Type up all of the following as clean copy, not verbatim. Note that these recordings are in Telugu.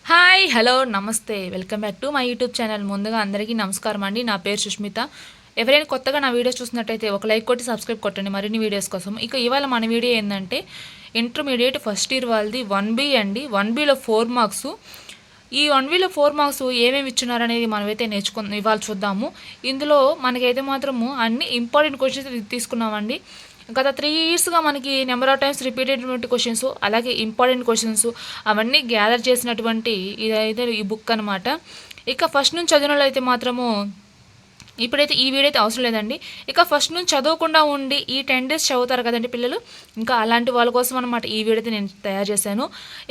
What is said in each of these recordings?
హాయ్ హలో నమస్తే welcome back to my YouTube channel. ముందుగా అందరికీ నమస్కారం అండి. నా పేరు సుష్మిత. ఎవరైనా కొత్తగా నా వీడియోస్ చూసినట్టయితే ఒక లైక్ కొట్టి సబ్స్క్రైబ్ కొట్టండి మరిన్ని వీడియోస్ కోసం. ఇక ఇవాళ మన వీడియో ఏంటంటే ఇంటర్మీడియట్ ఫస్ట్ ఇయర్ వాళ్ళది 1B అండి. 1Bలో 4 మార్క్స్. ఈ 1Bలో 4 మార్క్స్ ఏమేమి ఇచ్చున్నారనేది మనమైతే ఇవాళ చూద్దాము. ఇందులో మనకైతే మాత్రము అన్ని ఇంపార్టెంట్ క్వశ్చన్స్ తీసుకున్నామండి. గత 3 ఇయర్స్గా మనకి number of times repeated questions, అలాగే ఇంపార్టెంట్ క్వశ్చన్స్ అవన్నీ గ్యాదర్ చేసినటువంటి ఇదైతే ఈ బుక్ అనమాట. ఇక ఫస్ట్ నుంచి చదివిన వాళ్ళు అయితే మాత్రము ఇప్పుడైతే ఈ వీడియో అయితే అవసరం లేదండి. ఇక ఫస్ట్ నుంచి చదవకుండా ఉండి ఈ 10 డేస్ చదువుతారు కదండి పిల్లలు, ఇంకా అలాంటి వాళ్ళ కోసం అనమాట ఈ వీడియో అయితే నేను తయారు చేశాను.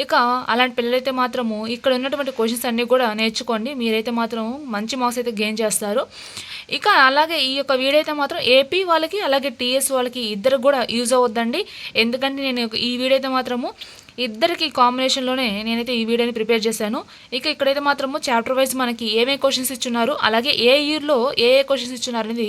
ఇక అలాంటి పిల్లలైతే మాత్రము ఇక్కడ ఉన్నటువంటి క్వశ్చన్స్ అన్నీ కూడా నేర్చుకోండి. మీరైతే మాత్రం మంచి మార్క్స్ అయితే గెయిన్ చేస్తారు. ఇక అలాగే ఈ యొక్క వీడియో అయితే మాత్రం ఏపీ వాళ్ళకి అలాగే టీఎస్ వాళ్ళకి ఇద్దరికి కూడా యూజ్ అవ్వద్దండి. ఎందుకంటే నేను ఈ వీడియో అయితే మాత్రము ఇద్దరికి కాంబినేషన్లోనే నేనైతే ఈ వీడియోని ప్రిపేర్ చేశాను. ఇక ఇక్కడైతే మాత్రము చాప్టర్ వైజ్ మనకి ఏమేమి క్వశ్చన్స్ ఇచ్చున్నారు, అలాగే ఏ ఇయర్లో ఏ క్వశ్చన్స్ ఇచ్చున్నారు అనేది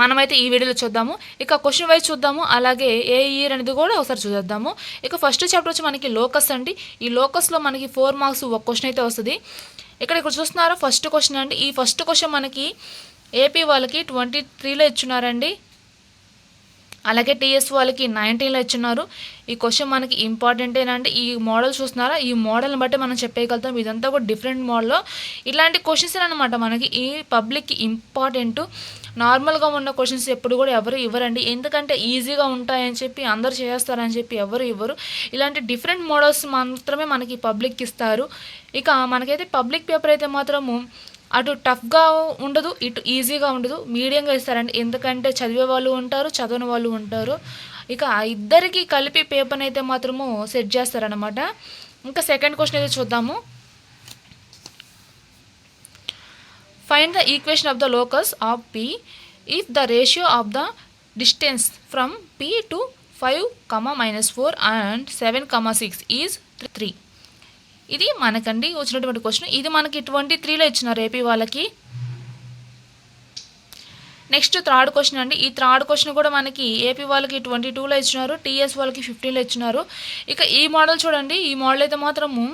మనమైతే ఈ వీడియోలో చూద్దాము. ఇక క్వశ్చన్ వైజ్ చూద్దాము, అలాగే ఏ ఇయర్ అనేది కూడా ఒకసారి చూద్దాము. ఇక ఫస్ట్ చాప్టర్ వచ్చి మనకి లోకస్ అండి. ఈ లోకస్లో మనకి 4 మార్క్స్ ఒక క్వశ్చన్ అయితే వస్తుంది. ఇక్కడ చూస్తున్నారా ఫస్ట్ క్వశ్చన్ అండి. ఈ ఫస్ట్ క్వశ్చన్ మనకి ఏపీ వాళ్ళకి 23లో ఇచ్చున్నారండి, అలాగే టీఎస్ వాళ్ళకి 19లో ఇచ్చున్నారు. ఈ క్వశ్చన్ మనకి ఇంపార్టెంటేనండి. ఈ మోడల్ చూస్తున్నారా, ఈ మోడల్ని బట్టి మనం చెప్పగలుగుతాం ఇదంతా కూడా డిఫరెంట్ మోడల్లో ఇలాంటి క్వశ్చన్స్ అనమాట మనకి ఈ పబ్లిక్కి ఇంపార్టెంట్. నార్మల్గా ఉన్న క్వశ్చన్స్ ఎప్పుడు కూడా ఎవరు ఇవ్వరండి, ఎందుకంటే ఈజీగా ఉంటాయని చెప్పి అందరూ చేస్తారని చెప్పి ఎవరు ఇవ్వరు. ఇలాంటి డిఫరెంట్ మోడల్స్ మాత్రమే మనకి పబ్లిక్ ఇస్తారు. ఇక మనకైతే పబ్లిక్ పేపర్ అయితే మాత్రము అటు టఫ్గా ఉండదు, ఇటు ఈజీగా ఉండదు, మీడియంగా ఇస్తారండి. ఎందుకంటే చదివే వాళ్ళు ఉంటారు, చదవని వాళ్ళు ఉంటారు. ఇక ఆ ఇద్దరికి కలిపి పేపర్ని అయితే మాత్రము సెట్ చేస్తారనమాట. ఇంకా సెకండ్ క్వశ్చన్ అయితే చూద్దాము. Find the equation of the locus of P if the ratio of the distance from P to 5, -4 and 7, 6 is 3. ఇది మనకండి వచ్చినటువంటి క్వశ్చన్. ఇది మనకి 23లో ఇచ్చినారు ఏపీ వాళ్ళకి. నెక్స్ట్ థర్డ్ క్వశ్చన్ అండి. ఈ థర్డ్ క్వశ్చన్ కూడా మనకి ఏపీ వాళ్ళకి 22లో ఇచ్చినారు, టీఎస్ వాళ్ళకి 15లో ఇచ్చినారు. ఇక ఈ మోడల్ చూడండి, ఈ మోడల్ అయితే మాత్రము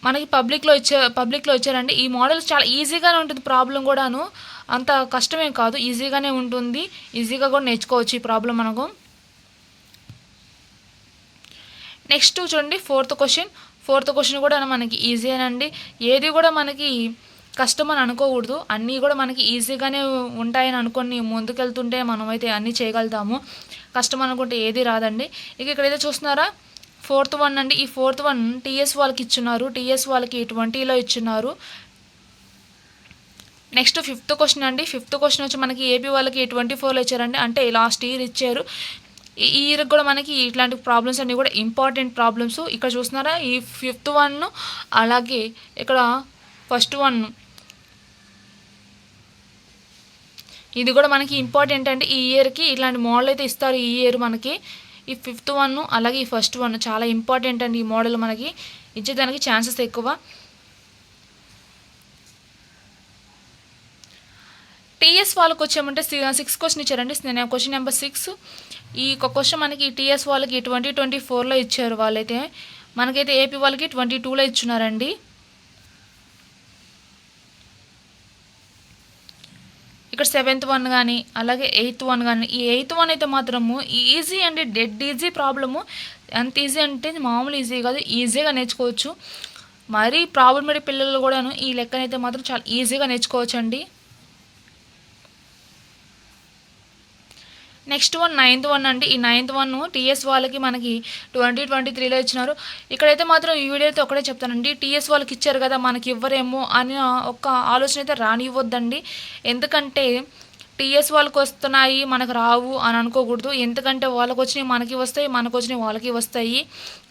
మనకి పబ్లిక్లో ఇచ్చారండి. ఈ మోడల్ చాలా ఈజీగానే ఉంటుంది, ప్రాబ్లం కూడాను అంత కష్టమేం కాదు, ఈజీగానే ఉంటుంది, ఈజీగా కూడా నేర్చుకోవచ్చు ఈ ప్రాబ్లం మనకు. నెక్స్ట్ చూడండి ఫోర్త్ క్వశ్చన్ కూడా మనకి ఈజీనండి. ఏది కూడా మనకి కష్టం అని అనుకోకూడదు, అన్నీ కూడా మనకి ఈజీగానే ఉంటాయని అనుకొని ముందుకెళ్తుంటే మనమైతే అన్నీ చేయగలుగుతాము. కష్టం అనుకుంటే ఏది రాదండి. ఇక ఇక్కడైతే చూస్తున్నారా ఫోర్త్ వన్ అండి. ఈ ఫోర్త్ వన్ టీఎస్ వాళ్ళకి ఇచ్చున్నారు, టీఎస్ వాళ్ళకి 20లో ఇచ్చున్నారు. నెక్స్ట్ ఫిఫ్త్ క్వశ్చన్ అండి. ఫిఫ్త్ క్వశ్చన్ వచ్చి మనకి ఏపీ వాళ్ళకి 24లో ఇచ్చారండి, అంటే లాస్ట్ ఇయర్ ఇచ్చారు. ఈ ఇయర్ కూడా మనకి ఇట్లాంటి ప్రాబ్లమ్స్ అన్నీ కూడా ఇంపార్టెంట్ ప్రాబ్లమ్స్. ఇక్కడ చూస్తున్నారా ఈ ఫిఫ్త్ వన్, అలాగే ఇక్కడ ఫస్ట్ వన్, ఇది కూడా మనకి ఇంపార్టెంట్ అండి. ఈ ఇయర్కి ఇట్లాంటి మోడల్ అయితే ఇస్తారు ఈ ఇయర్ మనకి. ఈ ఫిఫ్త్ వన్ అలాగే ఈ ఫస్ట్ వన్ చాలా ఇంపార్టెంట్ అండి. ఈ మోడల్ మనకి ఇచ్చేదానికి ఛాన్సెస్ ఎక్కువ. టీఎస్ వాళ్ళకి వచ్చామంటే 6 క్వశ్చన్ ఇచ్చారండి. Question number 6. ఈ క్వశ్చన్ మనకి టీఎస్ వాళ్ళకి 2024లో ఇచ్చారు వాళ్ళైతే. మనకైతే ఏపీ వాళ్ళకి 22లో ఇచ్చున్నారండి. ఇక్కడ 7th వన్ కానీ అలాగే 8th వన్ కానీ, ఈ 8th వన్ అయితే మాత్రము ఈజీ అండి, డెడ్ ఈజీ ప్రాబ్లము. ఎంత ఈజీ అంటే మామూలు ఈజీ కాదు, ఈజీగా నేర్చుకోవచ్చు. మరీ ప్రాబ్లమేటిక్ పిల్లలు కూడాను ఈ లెక్కనైతే మాత్రం చాలా ఈజీగా నేర్చుకోవచ్చు అండి. నెక్స్ట్ వన్ 9th వన్ అండి. ఈ 9th వన్ టీఎస్ వాళ్ళకి మనకి 2023లో ఇచ్చినారు. ఇక్కడైతే మాత్రం ఈ వీడియో అయితే ఒకటే చెప్తానండి, టీఎస్ వాళ్ళకి ఇచ్చారు కదా మనకి ఇవ్వరేమో అని ఒక ఆలోచన అయితే రానివ్వద్దండి. ఎందుకంటే టీఎస్ వాళ్ళకి వస్తున్నాయి మనకు రావు అని అనుకోకూడదు. ఎందుకంటే వాళ్ళకి వచ్చినవి మనకి వస్తాయి, మనకు వచ్చినవి వాళ్ళకి వస్తాయి.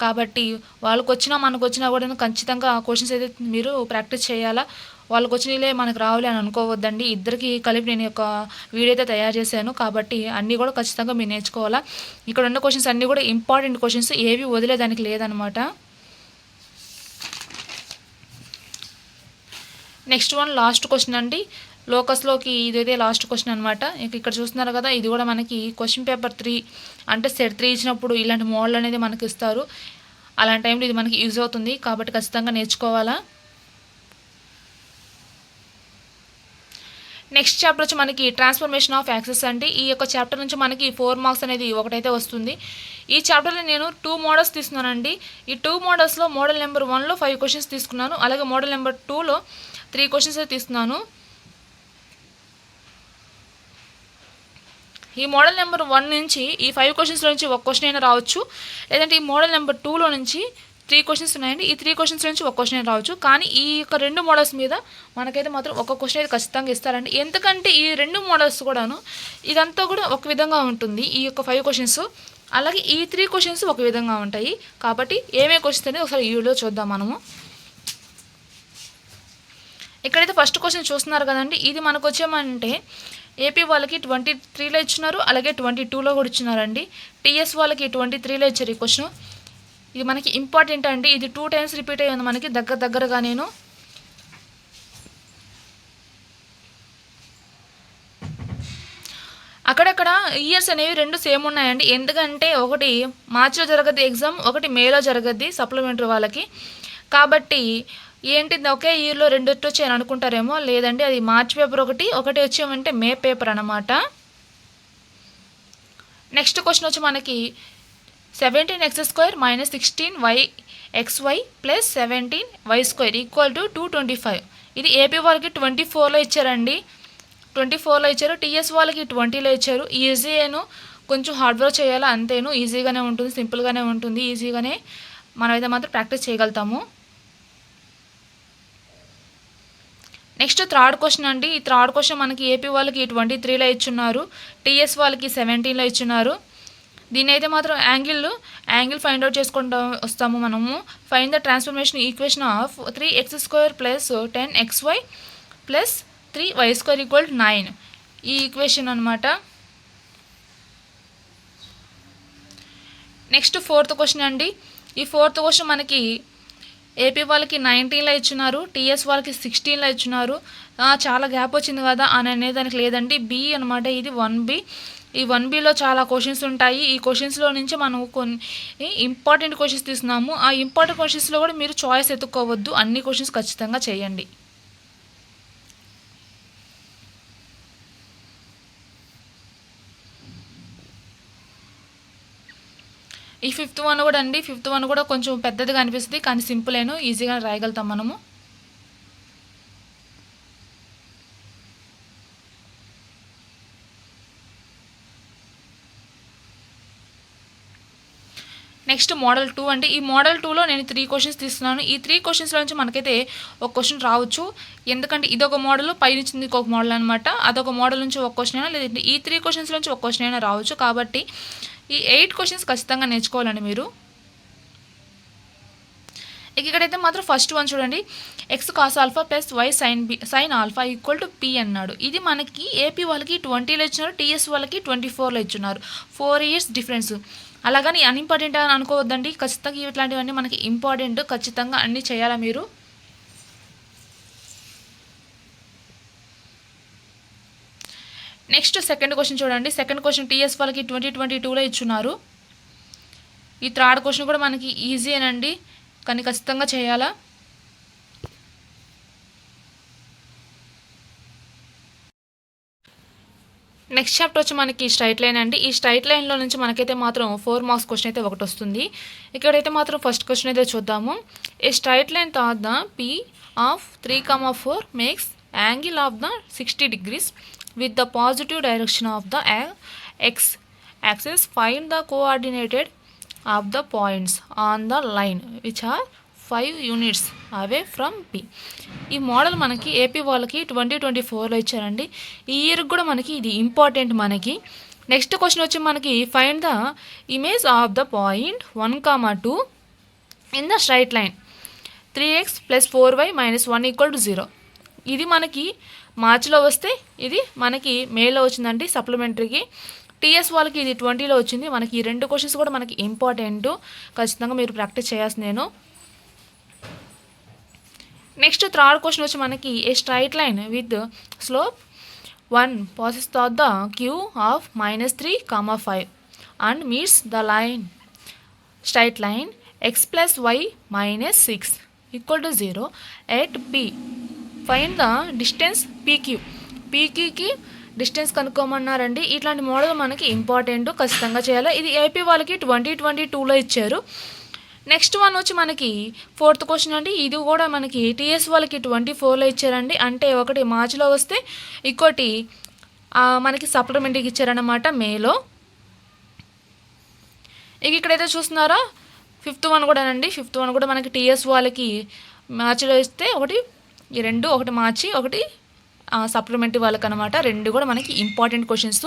కాబట్టి వాళ్ళకి వచ్చినా మనకు వచ్చినా కూడా ఖచ్చితంగా క్వశ్చన్స్ అయితే మీరు ప్రాక్టీస్ చేయాలా. వాళ్ళకి వచ్చినలే మనకు రావాలి అని అనుకోవద్దండి. ఇద్దరికి కలిపి నేను ఒక వీడియో అయితే తయారు చేశాను, కాబట్టి అన్నీ కూడా ఖచ్చితంగా మీరు నేర్చుకోవాలా. ఇక్కడ ఉన్న క్వశ్చన్స్ అన్నీ కూడా ఇంపార్టెంట్ క్వశ్చన్స్, ఏవి వదిలేదానికి లేదనమాట. నెక్స్ట్ వన్ లాస్ట్ క్వశ్చన్ అండి. లోకస్లోకి ఇదైతే లాస్ట్ క్వశ్చన్ అనమాట. ఇక్కడ చూస్తున్నారు కదా, ఇది కూడా మనకి క్వశ్చన్ పేపర్ 3 అంటే సెట్ 3 ఇచ్చినప్పుడు ఇలాంటి మోడల్ అనేది మనకి ఇస్తారు. అలాంటి టైంలో ఇది మనకి యూజ్ అవుతుంది, కాబట్టి ఖచ్చితంగా నేర్చుకోవాలా. నెక్స్ట్ చాప్టర్ వచ్చి మనకి ట్రాన్స్ఫర్మేషన్ ఆఫ్ యాక్సెస్ అండి. ఈ యొక్క చాప్టర్ నుంచి మనకి 4 మార్క్స్ అనేది ఒకటైతే వస్తుంది. ఈ చాప్టర్లో నేను 2 మోడల్స్ తీసుకున్నానండి. ఈ 2 మోడల్స్లో మోడల్ నెంబర్ 1లో 5 క్వశ్చన్స్ తీసుకున్నాను, అలాగే మోడల్ నెంబర్ 2లో 3 క్వశ్చన్స్ అయితే తీసుకున్నాను. ఈ మోడల్ నెంబర్ 1 నుంచి ఈ 5 క్వశ్చన్స్లో నుంచి ఒక క్వశ్చన్ అయినా రావచ్చు, లేదంటే ఈ మోడల్ నెంబర్ 2లో నుంచి 3 క్వశ్చన్స్ ఉన్నాయండి. ఈ 3 క్వశ్చన్స్ నుంచి ఒక క్వశ్చన్ రావచ్చు, కానీ ఈ యొక్క 2 మోడల్స్ మీద మనకైతే మాత్రం ఒక క్వశ్చన్ అయితే ఖచ్చితంగా ఇస్తారండి. ఎందుకంటే ఈ 2 మోడల్స్ కూడాను ఇదంతా కూడా ఒక విధంగా ఉంటుంది. ఈ యొక్క 5 క్వశ్చన్స్ అలాగే ఈ 3 క్వశ్చన్స్ ఒక విధంగా ఉంటాయి. కాబట్టి ఏమేమి క్వశ్చన్స్ అనేది ఒకసారి ఈ వీడియో చూద్దాం మనము. ఇక్కడైతే ఫస్ట్ క్వశ్చన్ చూస్తున్నారు కదండి, ఇది మనకు వచ్చేమంటే ఏపీ వాళ్ళకి 23లో ఇచ్చినారు, అలాగే 22లో కూడా ఇచ్చినారండి. టీఎస్ వాళ్ళకి 23లో ఇచ్చారు ఈ క్వశ్చన్. ఇది మనకి ఇంపార్టెంట్ అండి, ఇది 2 టైమ్స్ రిపీట్ అయ్యింది మనకి దగ్గరగా. నేను అక్కడక్కడ ఇయర్స్ అనేవి 2 సేమ్ ఉన్నాయండి. ఎందుకంటే ఒకటి మార్చిలో జరగద్ది ఎగ్జామ్, ఒకటి మేలో జరగద్ది సప్లిమెంటరీ వాళ్ళకి. కాబట్టి ఏంటిది ఒకే ఇయర్లో 2 వచ్చాయని అనుకుంటారేమో, లేదండి అది మార్చ్ పేపర్ ఒకటి వచ్చేమంటే మే పేపర్ అన్నమాట. నెక్స్ట్ క్వశ్చన్ వచ్చి మనకి 17x² - 16yxy + 17y² = 225. ఇది ఏపీ వాళ్ళకి 24లో ఇచ్చారండి, 24లో ఇచ్చారు. టీఎస్ వాళ్ళకి 20లో ఇచ్చారు. ఈజీ ఏను, కొంచెం హార్డ్ వర్క్ చేయాలా అంతేను, ఈజీగానే ఉంటుంది, సింపుల్గానే ఉంటుంది, ఈజీగానే మనమైతే మాత్రం ప్రాక్టీస్ చేయగలుగుతాము. నెక్స్ట్ థర్డ్ క్వశ్చన్ అండి. ఈ థర్డ్ క్వశ్చన్ మనకి ఏపీ వాళ్ళకి 23లో ఇచ్చున్నారు, టీఎస్ వాళ్ళకి 17లో ఇచ్చున్నారు. దీని అయితే మాత్రం యాంగిల్ ఫైండ్ అవుట్ చేసుకుంటూ వస్తాము మనము. Find the transformation equation of 3x² + 10xy + 3y² = 9. ఈ ఈక్వేషన్ అనమాట. నెక్స్ట్ ఫోర్త్ క్వశ్చన్ అండి. ఈ ఫోర్త్ క్వశ్చన్ మనకి ఏపీ వాళ్ళకి 19లో ఇచ్చున్నారు, టీఎస్ వాళ్ళకి 16లో ఇచ్చున్నారు. చాలా గ్యాప్ వచ్చింది కదా అని అనేదానికి లేదండి, బి అనమాట. ఇది 1B. ఈ 1Bలో చాలా క్వశ్చన్స్ ఉంటాయి. ఈ క్వశ్చన్స్లో నుంచి మనం కొన్ని ఇంపార్టెంట్ క్వశ్చన్స్ తీసుకున్నాము. ఆ ఇంపార్టెంట్ క్వశ్చన్స్లో కూడా మీరు చాయిస్ ఎత్తుక్కోవద్దు, అన్ని క్వశ్చన్స్ ఖచ్చితంగా చేయండి. ఈ ఫిఫ్త్ వన్ కూడా అండి, ఫిఫ్త్ వన్ కూడా కొంచెం పెద్దదిగా అనిపిస్తుంది, కానీ సింపుల్ ఈజీగా రాయగలుగుతాం మనము. నెక్స్ట్ మోడల్ 2 అండి. ఈ మోడల్ 2లో నేను 3 క్వశ్చన్స్ తీసుకున్నాను. ఈ 3 క్వశ్చన్స్లో నుంచి మనకైతే ఒక క్వశ్చన్ రావచ్చు, ఎందుకంటే ఇదొక మోడల్, పై నుంచి ఇంకొక మోడల్ అనమాట. అదొక మోడల్ నుంచి ఒక క్వశ్చన్ అయినా, లేదంటే ఈ 3 క్వశ్చన్స్ నుంచి ఒక క్వశ్చన్ అయినా రావచ్చు. కాబట్టి ఈ 8 క్వశ్చన్స్ ఖచ్చితంగా నేర్చుకోవాలండి మీరు. ఇక్కడైతే మాత్రం ఫస్ట్ వన్ చూడండి, x cos α + y sin α = p అన్నాడు. ఇది మనకి ఏపీ వాళ్ళకి 20లో ఇచ్చినారు, టీఎస్ వాళ్ళకి 24లో ఇచ్చున్నారు. 4 years డిఫరెన్స్. అలాగని అన్ఇంపార్టెంట్ అని అనుకోవద్దండి, ఖచ్చితంగా ఇట్లాంటివన్నీ మనకి ఇంపార్టెంట్, ఖచ్చితంగా అన్నీ చేయాలా మీరు. నెక్స్ట్ సెకండ్ క్వశ్చన్ చూడండి. సెకండ్ క్వశ్చన్ టీఎస్ వాళ్ళకి 2022లో ఇచ్చున్నారు. ఈ థర్డ్ క్వశ్చన్ కూడా మనకి ఈజీయేనండి, కానీ ఖచ్చితంగా చేయాలా. నెక్స్ట్ చాప్టర్ వచ్చి మనకి స్ట్రైట్ లైన్ అండి. ఈ స్ట్రైట్ లైన్లో నుంచి మనకైతే మాత్రం 4 మార్క్స్ క్వశ్చన్ అయితే ఒకటి వస్తుంది. ఇక్కడైతే మాత్రం ఫస్ట్ క్వశ్చన్ అయితే చూద్దాము. A straight line thought the P of 3, 4 makes angle of the 60 degrees with the positive direction of the x axis. Find the coordinated of the points on the line which are 5 units away from P. ఈ మోడల్ మనకి ఏపీ వాళ్ళకి 2024లో ఇచ్చారండి. ఈ ఇయర్ కూడా మనకి ఇది ఇంపార్టెంట్ మనకి. నెక్స్ట్ క్వశ్చన్ వచ్చి మనకి find the image of the point 1, 2 in the straight line 3x + 4y - 1 = 0. ఇది మనకి మార్చిలో వస్తే ఇది మనకి మేలో వచ్చిందండి సప్లిమెంటరీకి. టీఎస్ వాళ్ళకి ఇది 20లో వచ్చింది. మనకి ఈ 2 క్వశ్చన్స్ కూడా మనకి ఇంపార్టెంట్, ఖచ్చితంగా మీరు ప్రాక్టీస్ చేయాల్సింది నేను. నెక్స్ట్ థర్డ్ క్వశ్చన్ వచ్చి మనకి a straight line with slope 1 passes through the Q of -3, 5 and meets the line straight line x plus y minus 6 equal to 0 at P. Find the distance PQ. PQకి డిస్టెన్స్ కనుక్కోమన్నారండి. ఇట్లాంటి మోడల్ మనకి ఇంపార్టెంట్, ఖచ్చితంగా చేయాలి. ఇది ఏపీ వాళ్ళకి 2022లో ఇచ్చారు. నెక్స్ట్ వన్ వచ్చి మనకి 4th క్వశ్చన్ అండి. ఇది కూడా మనకి టీఎస్ వాళ్ళకి 24లో ఇచ్చారండి. అంటే ఒకటి మార్చిలో వస్తే ఇంకోటి మనకి సప్లిమెంట్కి ఇచ్చారన్నమాట మేలో. ఇక ఇక్కడైతే చూస్తున్నారా 5th వన్ కూడానండి. 5th వన్ కూడా మనకి టీఎస్ వాళ్ళకి మార్చిలో ఇస్తే ఈ రెండు, ఒకటి మార్చి, ఒకటి సప్లిమెంటరీ వాళ్ళకి అనమాట. రెండు కూడా మనకి ఇంపార్టెంట్ క్వశ్చన్స్.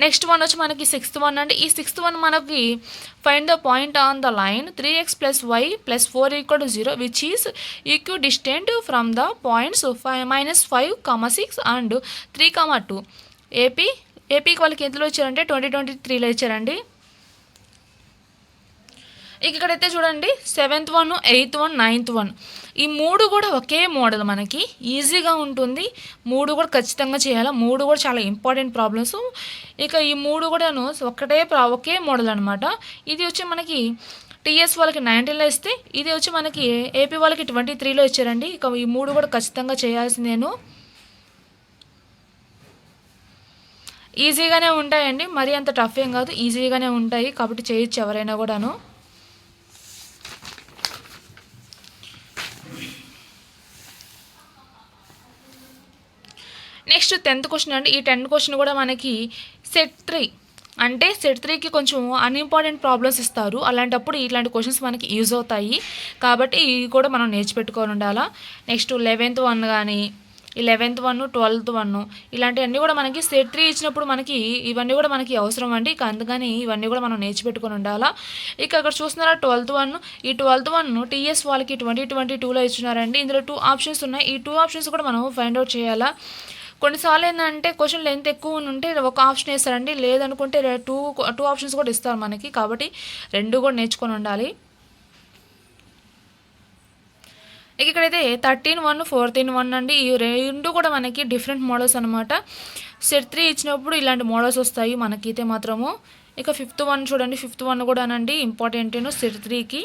నెక్స్ట్ వన్ వచ్చి మనకి 6th వన్ అండి. ఈ 6th వన్ మనకి find the point on the line 3x + y + 4 = 0 which is EQ distant from the points -5, 6 and 3, 2. ఏపీకి వాళ్ళకి ఎందులో ఇచ్చారంటే 2023లో ఇచ్చారండి. ఇక్కడైతే చూడండి 7th one, 8th one, 9th one, ఈ మూడు కూడా ఒకే మోడల్, మనకి ఈజీగా ఉంటుంది. మూడు కూడా ఖచ్చితంగా చేయాలి. మూడు కూడా చాలా ఇంపార్టెంట్ ప్రాబ్లమ్స్. ఇక ఈ మూడు కూడాను ఒకే మోడల్ అనమాట. ఇది వచ్చి మనకి టీఎస్ వాళ్ళకి 19లో ఇస్తే, ఇది వచ్చి మనకి ఏపీ వాళ్ళకి 23లో ఇచ్చారండి. ఇక ఈ మూడు కూడా ఖచ్చితంగా చేయాల్సిందేను. ఈజీగానే ఉంటాయండి, మరీ అంత టఫ్ ఏం కాదు, ఈజీగానే ఉంటాయి. కాబట్టి చేయొచ్చు ఎవరైనా కూడాను. నెక్స్ట్ 10th క్వశ్చన్ అండి. ఈ 10th క్వశ్చన్ కూడా మనకి సెట్ 3 అంటే సెట్ 3కి కొంచెం అన్ఇంపార్టెంట్ ప్రాబ్లమ్స్ ఇస్తారు. అలాంటప్పుడు ఇట్లాంటి క్వశ్చన్స్ మనకి యూజ్ అవుతాయి. కాబట్టి ఇవి కూడా మనం నేర్చిపెట్టుకొని ఉండాలా. నెక్స్ట్ 11th వన్ కానీ, 11th వన్, 12th వన్, ఇలాంటివన్నీ కూడా మనకి సెట్ 3 ఇచ్చినప్పుడు మనకి ఇవన్నీ కూడా మనకి అవసరం అండి. అందుకని ఇవన్నీ కూడా మనం నేర్చిపెట్టుకొని ఉండాలా. ఇక అక్కడ చూస్తున్నారా 12th వన్. ఈ 12th వన్ టీఎస్ వాళ్ళకి 2022లో ఇచ్చినారండి. ఇందులో 2 ఆప్షన్స్ ఉన్నాయి. ఈ 2 ఆప్షన్స్ కూడా మనం ఫైండ్ అవుట్ చేయాలా. కొన్నిసార్లు ఏంటంటే క్వశ్చన్ లెంత్ ఎక్కువ ఉంటే ఒక ఆప్షన్ వేస్తారండి, లేదనుకుంటే టూ ఆప్షన్స్ కూడా ఇస్తారు మనకి. కాబట్టి రెండు కూడా నేర్చుకొని ఉండాలి. ఇక్కడైతే 13 వన్, 14 వన్ అండి. ఈ రెండు కూడా మనకి డిఫరెంట్ మోడల్స్ అనమాట. సెట్ 3 ఇచ్చినప్పుడు ఇలాంటి మోడల్స్ వస్తాయి మనకైతే మాత్రము. ఇక 5th వన్ చూడండి. 5th వన్ కూడానండి ఇంపార్టెంట్ సెట్ 3కి.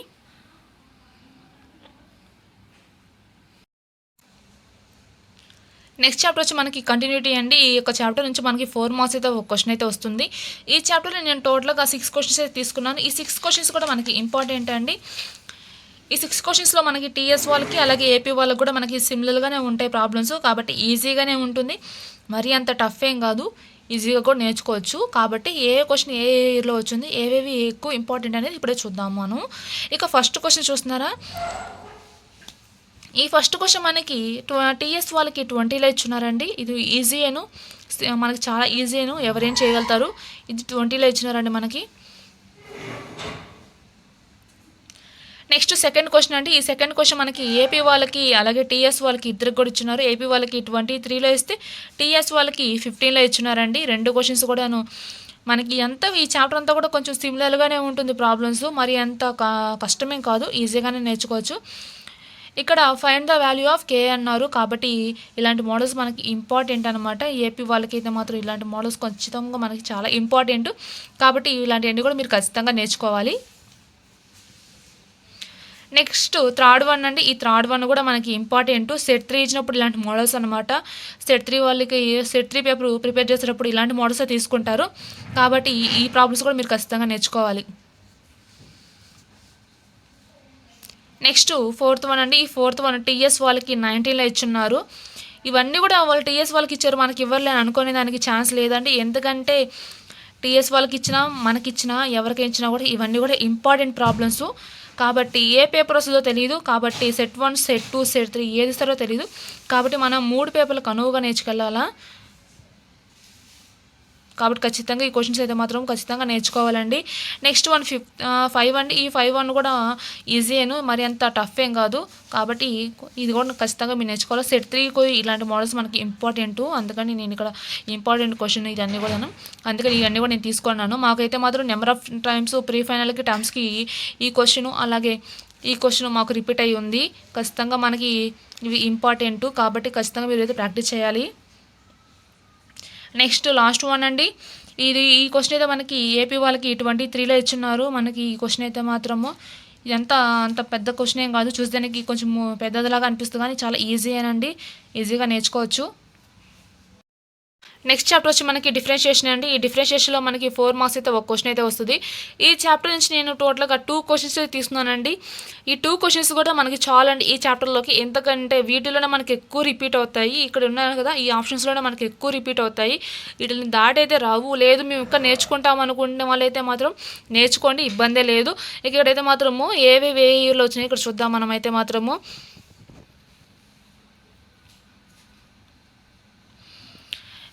నెక్స్ట్ చాప్టర్ వచ్చి మనకి కంటిన్యూటీ అండి. ఈ యొక్క చాప్టర్ నుంచి మనకి 4 మార్క్స్ అయితే ఒక క్వశ్చన్ అయితే వస్తుంది. ఈ చాప్టర్లో నేను టోటల్గా 6 క్వశ్చన్స్ అయితే తీసుకున్నాను. ఈ 6 క్వశ్చన్స్ కూడా మనకి ఇంపార్టెంట్ అండి. ఈ 6 క్వశ్చన్స్లో మనకి టీఎస్ వాళ్ళకి అలాగే ఏపీ వాళ్ళకి కూడా మనకి సిమిలర్గానే ఉంటాయి ప్రాబ్లమ్స్. కాబట్టి ఈజీగానే ఉంటుంది, మరీ అంత టఫ్ ఏం కాదు, ఈజీగా కూడా నేర్చుకోవచ్చు. కాబట్టి ఏ క్వశ్చన్ ఏ ఇయర్లో వచ్చింది, ఏవేవి ఎక్కువ ఇంపార్టెంట్ అనేది ఇప్పుడే చూద్దాము మనం. ఇక ఫస్ట్ క్వశ్చన్ చూస్తున్నారా. ఈ ఫస్ట్ క్వశ్చన్ మనకి టీఎస్ వాళ్ళకి 20లో ఇచ్చినారండి. ఇది ఈజీయేను, మనకి చాలా ఈజీయేను, ఎవరేం చేయగలుగుతారు. ఇది 20లో ఇచ్చినారండి మనకి. నెక్స్ట్ సెకండ్ క్వశ్చన్ అండి. ఈ సెకండ్ క్వశ్చన్ మనకి ఏపీ వాళ్ళకి అలాగే టీఎస్ వాళ్ళకి ఇద్దరికి కూడా ఇచ్చినారు. ఏపీ వాళ్ళకి 23లో ఇస్తే టీఎస్ వాళ్ళకి 15లో ఇచ్చినారండి. రెండు క్వశ్చన్స్ కూడాను మనకి ఈ చాప్టర్ అంతా కూడా కొంచెం సిమిలర్గానే ఉంటుంది ప్రాబ్లమ్స్, మరి అంత కష్టమేం కాదు, ఈజీగానే నేర్చుకోవచ్చు. ఇక్కడ ఫైండ్ ద వాల్యూ ఆఫ్ కే అన్నారు. కాబట్టి ఇలాంటి మోడల్స్ మనకి ఇంపార్టెంట్ అనమాట. ఏపీ వాళ్ళకి అయితే మాత్రం ఇలాంటి మోడల్స్ ఖచ్చితంగా మనకి చాలా ఇంపార్టెంట్. కాబట్టి ఇలాంటివన్నీ కూడా మీరు ఖచ్చితంగా నేర్చుకోవాలి. నెక్స్ట్ థర్డ్ వన్ అండి. ఈ థర్డ్ వన్ కూడా మనకి ఇంపార్టెంట్. సెట్ 3 ఇచ్చినప్పుడు ఇలాంటి మోడల్స్ అనమాట. సెట్ 3 వాళ్ళకి సెట్ 3 పేపర్ ప్రిపేర్ చేసేటప్పుడు ఇలాంటి మోడల్స్ తీసుకుంటారు. కాబట్టి ఈ ప్రాబ్లమ్స్ కూడా మీరు ఖచ్చితంగా నేర్చుకోవాలి. నెక్స్ట్ 4th వన్ అండి. ఈ 4th వన్ టీఎస్ వాళ్ళకి 19లో ఇచ్చున్నారు. ఇవన్నీ కూడా వాళ్ళు టీఎస్ వాళ్ళకి ఇచ్చారు, మనకి ఇవ్వలేని అనుకునే దానికి ఛాన్స్ లేదండి. ఎందుకంటే టీఎస్ వాళ్ళకి ఇచ్చినా మనకిచ్చినా ఎవరికి ఇచ్చినా కూడా ఇవన్నీ కూడా ఇంపార్టెంట్ ప్రాబ్లమ్స్. కాబట్టి ఏ పేపర్ వస్తుందో తెలియదు. కాబట్టి సెట్ 1, సెట్ 2, సెట్ 3 ఏది ఇస్తారో తెలియదు. కాబట్టి మనం 3 పేపర్లకు అనువుగా నేర్చుకెళ్ళాలా. కాబట్టి ఖచ్చితంగా ఈ క్వశ్చన్స్ అయితే మాత్రం ఖచ్చితంగా నేర్చుకోవాలండి. నెక్స్ట్ వన్ 5 అండి. ఈ 5 వన్ కూడా ఈజీను, మరి అంత టఫ్ ఏం కాదు. కాబట్టి ఇది కూడా ఖచ్చితంగా మీరు నేర్చుకోవాలి. సెట్ 3కు ఇలాంటి మోడల్స్ మనకి ఇంపార్టెంట్. అందుకని నేను ఇక్కడ ఇంపార్టెంట్ క్వశ్చన్ ఇవన్నీ కూడా, అందుకని ఇవన్నీ కూడా నేను తీసుకున్నాను. మాకైతే మాత్రం నెంబర్ ఆఫ్ టైమ్స్ ప్రీ ఫైనల్కి టైమ్స్కి ఈ క్వశ్చన్ అలాగే ఈ క్వశ్చన్ మాకు రిపీట్ అయ్యి ఉంది. ఖచ్చితంగా మనకి ఇవి ఇంపార్టెంట్. కాబట్టి ఖచ్చితంగా మీరు అయితే ప్రాక్టీస్ చేయాలి. నెక్స్ట్ లాస్ట్ వన్ అండి. ఈ క్వశ్చన్ అయితే మనకి ఏపీ వాళ్ళకి 23లో ఇచ్చున్నారు. మనకి ఈ క్వశ్చన్ అయితే మాత్రము ఇదంతా అంత పెద్ద క్వశ్చన్ ఏం కాదు, చూసేదానికి కొంచెం పెద్దదిలాగా అనిపిస్తుంది కానీ చాలా ఈజీయేనండి, ఈజీగా నేర్చుకోవచ్చు. నెక్స్ట్ చాప్టర్ వచ్చి మనకి డిఫరెన్షియేషన్ అండి. ఈ డిఫరెన్షియేషన్లో మనకి 4 మార్క్స్ అయితే ఒక క్వశ్చన్ అయితే వస్తుంది. ఈ చాప్టర్ నుంచి నేను టోటల్గా 2 క్వశ్చన్స్ తీసుకున్నానండి. ఈ 2 క్వశ్చన్స్ కూడా మనకి చాలండి ఈ చాప్టర్లోకి, ఎందుకంటే వీటిలోనే మనకి ఎక్కువ రిపీట్ అవుతాయి. ఇక్కడ ఉన్నాయి కదా ఈ ఆప్షన్స్లోనే మనకి ఎక్కువ రిపీట్ అవుతాయి. వీటిని దాటైతే రావు. లేదు మేము ఇంకా నేర్చుకుంటాం అనుకునే వాళ్ళైతే మాత్రం నేర్చుకోండి, ఇబ్బందే లేదు. ఇక్కడైతే మాత్రము ఏవేవి ఏ ఇయర్లో వచ్చినాయి ఇక్కడ చూద్దాం మనమైతే మాత్రము.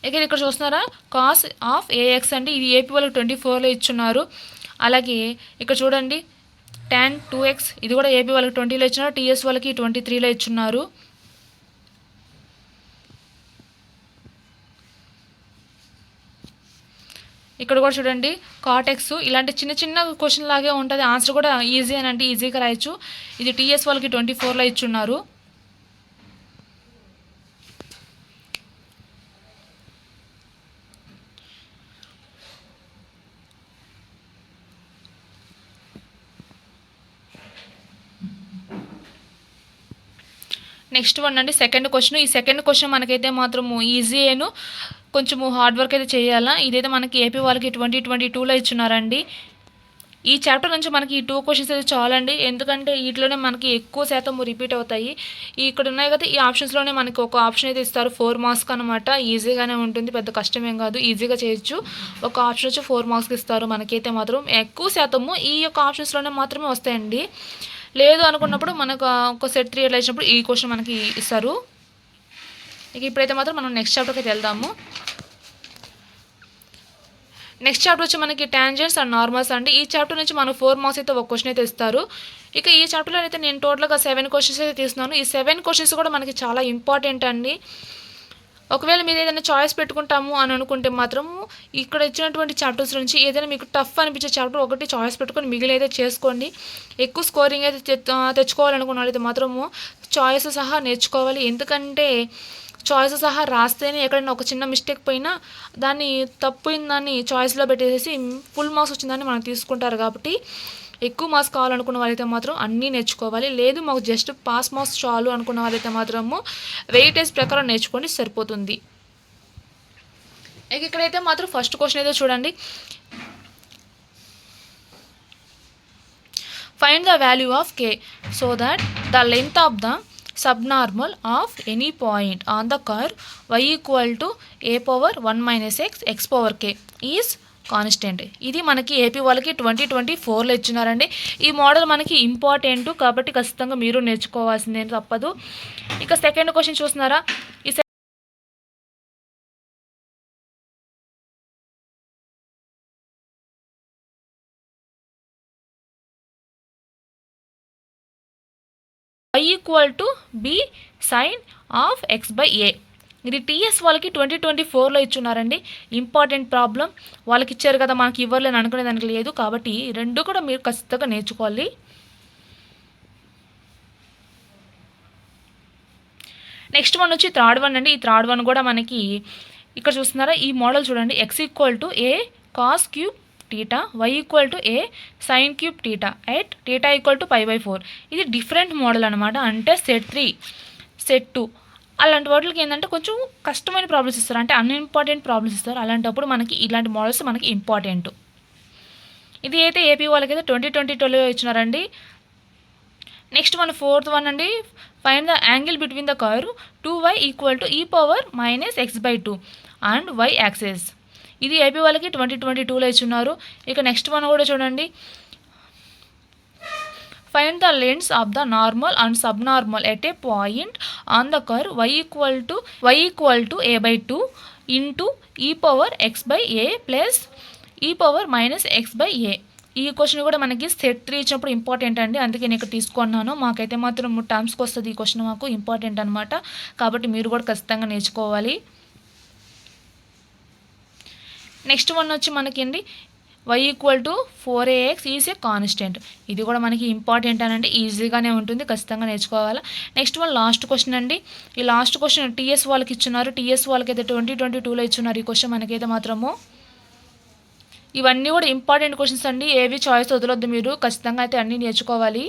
ఇక్కడ చూస్తున్నారా కాస్ ఆఫ్ ఏఎక్స్ అండి, ఇది ఏపీ వాళ్ళకి 24లో ఇచ్చున్నారు. అలాగే ఇక్కడ చూడండి tan 2x, ఇది కూడా ఏపీ వాళ్ళకి 20లో ఇచ్చున్నారు, టీఎస్ వాళ్ళకి 23లో ఇచ్చున్నారు. ఇక్కడ కూడా చూడండి cot x, ఇలాంటి చిన్న చిన్న క్వశ్చన్ లాగే ఉంటుంది. ఆన్సర్ కూడా ఈజీ అనండి, ఈజీగా రాయొచ్చు. ఇది టీఎస్ వాళ్ళకి 24లో ఇచ్చున్నారు. నెక్స్ట్ వన్ అండి సెకండ్ క్వశ్చన్. ఈ సెకండ్ క్వశ్చన్ మనకైతే మాత్రము ఈజీ అయిను, కొంచెము హార్డ్ వర్క్ అయితే చేయాలా. ఇదైతే మనకి ఏపీ వాళ్ళకి 2022లో ఇచ్చున్నారండి. ఈ చాప్టర్ నుంచి మనకి ఈ 2 క్వశ్చన్స్ అయితే చాలండి, ఎందుకంటే వీటిలోనే మనకి ఎక్కువ శాతం రిపీట్ అవుతాయి. ఇక్కడ ఉన్నాయి కదా ఈ ఆప్షన్స్లోనే మనకి ఒక ఆప్షన్ అయితే ఇస్తారు 4 మార్క్స్ అనమాట. ఈజీగానే ఉంటుంది, పెద్ద కష్టమేం కాదు, ఈజీగా చేయొచ్చు. ఒక ఆప్షన్ వచ్చి 4 మార్క్స్కి ఇస్తారు. మనకైతే మాత్రం ఎక్కువ శాతము ఈ యొక్క ఆప్షన్స్లోనే మాత్రమే వస్తాయండి. లేదు అనుకున్నప్పుడు మనకు ఒక సెట్ 3 ఎట్లా ఇచ్చినప్పుడు ఈ క్వశ్చన్ మనకి ఇస్తారు. ఇప్పుడైతే మాత్రం మనం నెక్స్ట్ చాప్టర్కి అయితే వెళ్దాము. నెక్స్ట్ చాప్టర్ వచ్చి మనకి టాంజెంట్స్ అండ్ నార్మల్స్ అండి. ఈ చాప్టర్ నుంచి మనకు 4 మార్క్స్ అయితే ఒక క్వశ్చన్ అయితే ఇస్తారు. ఈ చాప్టర్లో అయితే నేను టోటల్గా 7 క్వశ్చన్స్ అయితే తీస్తున్నాను. ఈ 7 క్వశ్చన్స్ కూడా మనకి చాలా ఇంపార్టెంట్ అండి. ఒకవేళ మీరు ఏదైనా చాయిస్ పెట్టుకుంటాము అని అనుకుంటే మాత్రం ఇక్కడ ఇచ్చినటువంటి చాప్టర్స్ నుంచి ఏదైనా మీకు టఫ్ అనిపించే చాప్టర్ ఒకటి చాయిస్ పెట్టుకొని మిగిలినైతే చేసుకోండి. ఎక్కువ స్కోరింగ్ అయితే తెచ్చుకోవాలనుకున్న వాళ్ళైతే మాత్రము చాయిస్ సహా నేర్చుకోవాలి. ఎందుకంటే చాయిస్ సహా రాస్తేనే ఎక్కడైనా ఒక చిన్న మిస్టేక్ పోయినా దాన్ని తప్పోయిందాన్ని చాయిస్లో పెట్టేసి ఫుల్ మార్క్స్ వచ్చిందని మనం తీసుకుంటారు. కాబట్టి ఎక్కువ మార్క్స్ కావాలనుకున్న వాళ్ళైతే మాత్రం అన్నీ నేర్చుకోవాలి. లేదు మాకు జస్ట్ పాస్ మార్క్స్ చాలు అనుకున్న వాళ్ళైతే మాత్రము వెయిటేజ్ ప్రకారం నేర్చుకోండి, సరిపోతుంది. ఇక్కడైతే మాత్రం ఫస్ట్ క్వశ్చన్ అయితే చూడండి. Find the value of k so that the length of the subnormal of any point on the curve y equal to a power 1 minus x power k is constant. ఇది మనకి ఏపీ వాళ్ళకి 2024లో ఇచ్చినారండి. ఈ మోడల్ మనకి ఇంపార్టెంట్ కాబట్టి ఖచ్చితంగా మీరు నేర్చుకోవాల్సిందే, తప్పదు. సెకండ్ క్వశ్చన్ చూస్తున్నారా, ఈ y equal to b sin of x/a. ఇది టీఎస్ వాళ్ళకి 2024లో ఇచ్చున్నారండి. ఇంపార్టెంట్ ప్రాబ్లం వాళ్ళకి ఇచ్చారు కదా, మనకి ఇవ్వలేని అనుకునే దానికి లేదు. కాబట్టి రెండు కూడా మీరు ఖచ్చితంగా నేర్చుకోవాలి. నెక్స్ట్ వన్ వచ్చి థర్డ్ వన్ అండి. ఈ థర్డ్ వన్ కూడా మనకి ఇక్కడ చూస్తున్నారా, ఈ మోడల్ చూడండి. x equal to a cos cube theta, y equal to a sin cube theta at theta equal to π/4. ఇది డిఫరెంట్ మోడల్ అనమాట. అంటే సెట్ 3 సెట్ 2 అలాంటి వాటికి ఏంటంటే కొంచెం కష్టమైన ప్రాబ్లమ్స్ ఇస్తారు, అంటే అన్ఇంపార్టెంట్ ప్రాబ్లమ్స్ ఇస్తారు. అలాంటప్పుడు మనకి ఇలాంటి మోడల్స్ మనకి ఇంపార్టెంట్. ఇది అయితే ఏపీ వాళ్ళకైతే 2022లో ఇచ్చినారండి. నెక్స్ట్ మన ఫోర్త్ వన్ అండి. Find the angle between the curve 2y equal to e power minus x/2 and y access. ఇది ఏపీ వాళ్ళకి 2022లో ఇచ్చున్నారు. నెక్స్ట్ వన్ కూడా చూడండి. Find the lengths of the normal and subnormal at a point on the curve y equal to a/2 into e power x/a plus e power minus x/a. ఈ క్వశ్చన్ కూడా మనకి సెట్ 3 ఇచ్చినప్పుడు ఇంపార్టెంట్ అండి, అందుకే నేను ఇక్కడ తీసుకున్నాను. మాకైతే మాత్రం టర్మ్స్కి వస్తుంది ఈ క్వశ్చన్, మాకు ఇంపార్టెంట్ అనమాట. కాబట్టి మీరు కూడా ఖచ్చితంగా నేర్చుకోవాలి. నెక్స్ట్ వన్ వచ్చి మనకి y equal to 4ax is a constant. ఇది కూడా మనకి ఇంపార్టెంట్ అనండి, ఈజీగానే ఉంటుంది, ఖచ్చితంగా నేర్చుకోవాలి. నెక్స్ట్ వన్ లాస్ట్ క్వశ్చన్ అండి. ఈ లాస్ట్ క్వశ్చన్ టీఎస్ వాళ్ళకి ఇచ్చున్నారు. టీఎస్ వాళ్ళకి అయితే 2022లో ఇచ్చున్నారు. ఈ క్వశ్చన్ మనకైతే మాత్రము ఇవన్నీ కూడా ఇంపార్టెంట్ క్వశ్చన్స్ అండి, ఏవి చాయిస్ వదలొద్దు, మీరు ఖచ్చితంగా అయితే అన్నీ నేర్చుకోవాలి.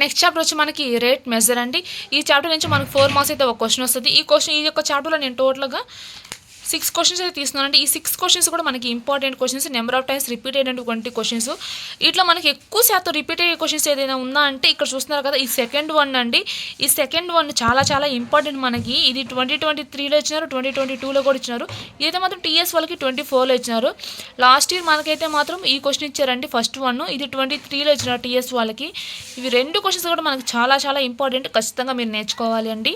నెక్స్ట్ చాప్టర్ వచ్చి మనకి రేట్ మెజర్ అండి. ఈ చాప్టర్ నుంచి మనకు 4 మార్క్స్ అయితే ఒక క్వశ్చన్ వస్తుంది. ఈ యొక్క చాప్టర్లో నేను టోటల్గా 6 క్వశ్చన్స్ అయితే తీసుకున్నానండి. ఈ 6 క్వశ్చన్స్ కూడా మనకి important questions, number of times repeat అయినటువంటి క్వశ్చన్స్. ఇట్లా మనకి ఎక్కువ శాతం రిపీట్ అయ్యే క్వశ్చన్స్ ఏదైనా ఉందా అంటే ఇక్కడ చూస్తున్నారు కదా, ఈ సెకండ్ వన్ అండి. ఈ సెకండ్ వన్ చాలా చాలా ఇంపార్టెంట్ మనకి. ఇది 2023లో ఇచ్చినారు, 2022లో కూడా ఇచ్చినారు. ఇదైతే మాత్రం టీఎస్ వాళ్ళకి 24లో ఇచ్చినారు. లాస్ట్ ఇయర్ మనకైతే మాత్రం ఈ క్వశ్చన్ ఇచ్చారండి, ఫస్ట్ వన్. ఇది 23లో ఇచ్చినారు టీఎస్ వాళ్ళకి. ఇవి 2 క్వశ్చన్స్ కూడా మనకి చాలా చాలా ఇంపార్టెంట్, ఖచ్చితంగా మీరు నేర్చుకోవాలి అండి.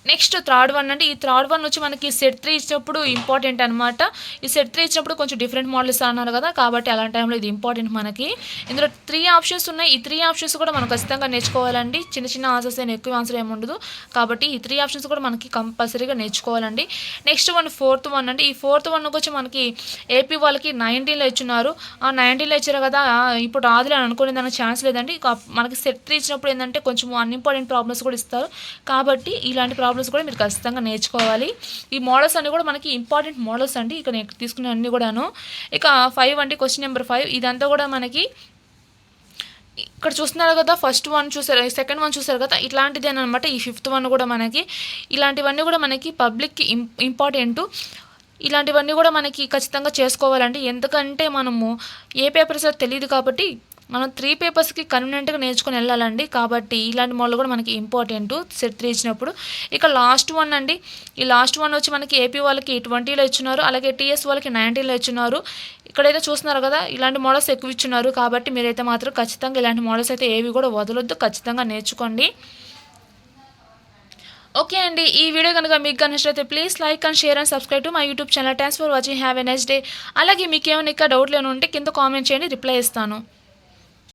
నెక్స్ట్ థర్డ్ వన్ అండి. ఈ థర్డ్ వన్ వచ్చి మనకి సెట్ 3 ఇచ్చినప్పుడు ఇంపార్టెంట్ అనమాట. ఈ సెట్ 3 ఇచ్చినప్పుడు కొంచెం డిఫరెంట్ మోడల్ ఇస్తా అన్నారు కదా, కాబట్టి అలాంటి టైంలో ఇది ఇంపార్టెంట్ మనకి. ఇందులో 3 ఆప్షన్స్ ఉన్నాయి. ఈ 3 ఆప్షన్స్ కూడా మనం ఖచ్చితంగా నేర్చుకోవాలండి. చిన్న చిన్న ఆన్సర్స్ అయినా ఎక్కువ ఆన్సర్ ఏమి ఉండదు, కాబట్టి ఈ 3 ఆప్షన్స్ కూడా మనకి కంపల్సరీగా నేర్చుకోవాలండి. నెక్స్ట్ వన్ ఫోర్త్ వన్ అండి. ఈ ఫోర్త్ వన్ వచ్చి మనకి ఏపీ వాళ్ళకి 19లో ఇచ్చున్నారు. ఆ 19లో ఇచ్చారు కదా, ఇప్పుడు రాదులే అని అనుకునే దానికి ఛాన్స్ లేదండి. మనకి సెట్ 3 ఇచ్చినప్పుడు ఏంటంటే కొంచెం అన్ఇంపార్టెంట్ ప్రాబ్లమ్స్ కూడా ఇస్తారు, కాబట్టి ఇలాంటి ప్రాబ్లమ్స్ కూడా మీరు ఖచ్చితంగా నేర్చుకోవాలి. ఈ మోడల్స్ అన్ని కూడా మనకి ఇంపార్టెంట్ మోడల్స్ అండి, ఇక నేను తీసుకునే అన్ని కూడాను. ఇక 5 అండి, క్వశ్చన్ నెంబర్ 5. ఇదంతా కూడా మనకి ఇక్కడ చూస్తున్నారు కదా, ఫస్ట్ వన్ చూసారు, సెకండ్ వన్ చూసారు కదా, ఇట్లాంటిదేనమాట. ఈ 5th వన్ కూడా మనకి ఇలాంటివన్నీ కూడా మనకి పబ్లిక్కి ఇంపార్టెంట్. ఇలాంటివన్నీ కూడా మనకి ఖచ్చితంగా చేసుకోవాలండి, ఎందుకంటే మనము ఏ పేపర్స్ తెలియదు కాబట్టి మనం 3 పేపర్స్కి కన్వీనియంట్గా నేర్చుకుని వెళ్ళాలండి. కాబట్టి ఇలాంటి మోడల్ కూడా మనకి ఇంపార్టెంట్ సెట్ 3 ఇచ్చినప్పుడు. ఇక లాస్ట్ వన్ అండి. ఈ లాస్ట్ వన్ వచ్చి మనకి ఏపీ వాళ్ళకి 20లో ఇచ్చున్నారు, అలాగే టీఎస్ వాళ్ళకి 19లో ఇచ్చున్నారు. ఇక్కడైతే చూస్తున్నారు కదా, ఇలాంటి మోడల్స్ ఎక్కువ ఇచ్చున్నారు, కాబట్టి మీరైతే మాత్రం ఖచ్చితంగా ఇలాంటి మోడల్స్ అయితే ఏవి కూడా వదలొద్దు, ఖచ్చితంగా నేర్చుకోండి. ఓకే అండి, ఈ వీడియో కనుక మీకు నచ్చినట్లయితే please like and share and subscribe to my YouTube channel. Thanks for watching, have a nice day. అలాగే మీకు ఏమైనా ఇంకా డౌట్లు ఏమైనా ఉంటే కింద కామెంట్ చేయండి, రిప్లై ఇస్తాను.